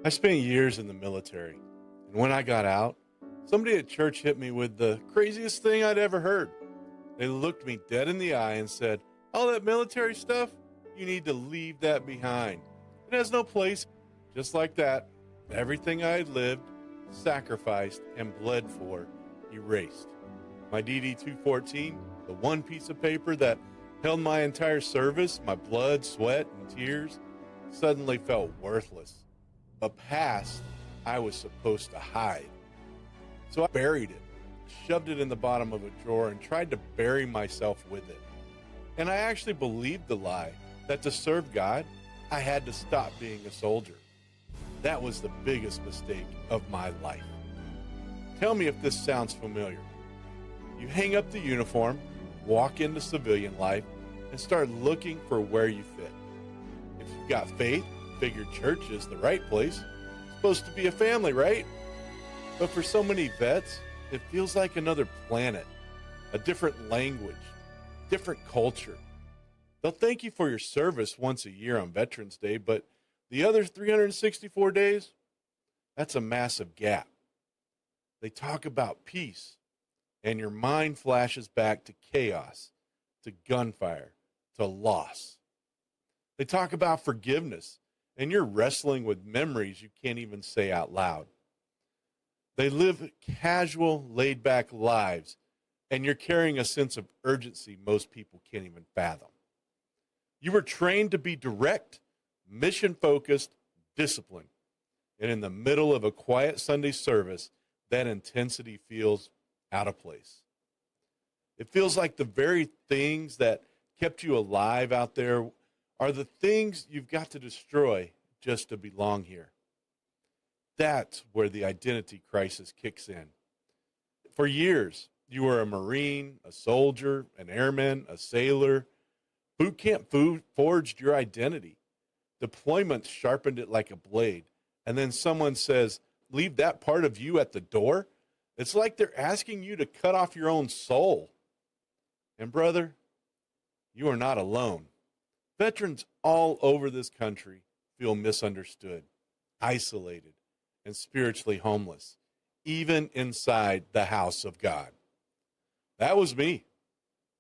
I spent years in the military, and when I got out, somebody at church hit me with the craziest thing I'd ever heard. They looked me dead in the eye and said, "All that military stuff, you need to leave that behind. It has no place." Just like that, everything I had lived, sacrificed, and bled for, erased. My DD 214, the one piece of paper that held my entire service, my blood, sweat, and tears, suddenly felt worthless. A past I was supposed to hide. So I buried it, shoved it in the bottom of a drawer, and tried to bury myself with it. And I actually believed the lie that to serve God, I had to stop being a soldier. That was the biggest mistake of my life. Tell me if this sounds familiar. You hang up the uniform, walk into civilian life, and start looking for where you fit. If you've got faith, figure church is the right place. It's supposed to be a family, right? But for so many vets, it feels like another planet, a different language, different culture. They'll thank you for your service once a year on Veterans Day, but the other 364 days, that's a massive gap. They talk about peace, and your mind flashes back to chaos, to gunfire, to loss. They talk about forgiveness, and you're wrestling with memories you can't even say out loud. They live casual, laid-back lives, and you're carrying a sense of urgency most people can't even fathom. You were trained to be direct, mission-focused, disciplined. And in the middle of a quiet Sunday service, that intensity feels out of place. It feels like the very things that kept you alive out there are the things you've got to destroy just to belong here. That's where the identity crisis kicks in. For years, you were a Marine, a soldier, an airman, a sailor. Boot camp forged your identity. Deployments sharpened it like a blade. And then someone says, leave that part of you at the door? It's like they're asking you to cut off your own soul. And brother, you are not alone. Veterans all over this country feel misunderstood, isolated, and spiritually homeless, even inside the house of God. That was me.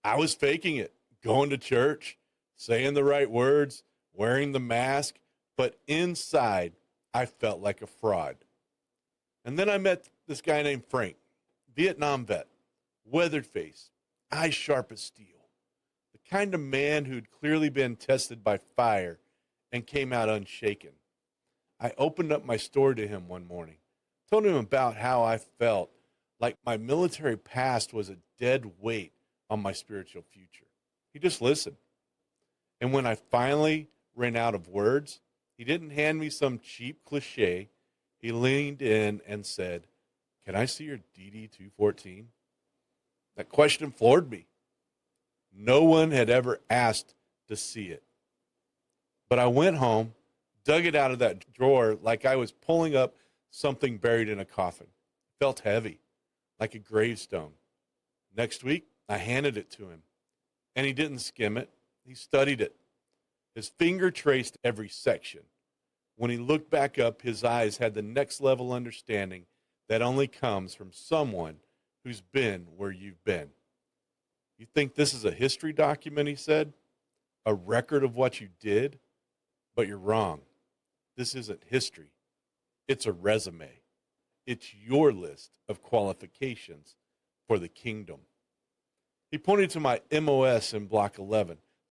I was faking it, going to church, saying the right words, wearing the mask, but inside I felt like a fraud. And then I met this guy named Frank, Vietnam vet, weathered face, eyes sharp as steel, the kind of man who'd clearly been tested by fire and came out unshaken. I opened up my story to him one morning, told him about how I felt like my military past was a dead weight on my spiritual future. He just listened. And when I finally ran out of words, he didn't hand me some cheap cliche. He leaned in and said, "Can I see your DD 214? That question floored me. No one had ever asked to see it. But I went home, dug it out of that drawer like I was pulling up something buried in a coffin. It felt heavy, like a gravestone. Next week, I handed it to him, and he didn't skim it. He studied it. His finger traced every section. When he looked back up, his eyes had the next level understanding that only comes from someone who's been where you've been. You think this is a history document, he said, a record of what you did? But you're wrong. This isn't history. It's a resume. It's your list of qualifications for the kingdom. He pointed to my MOS in Block 11.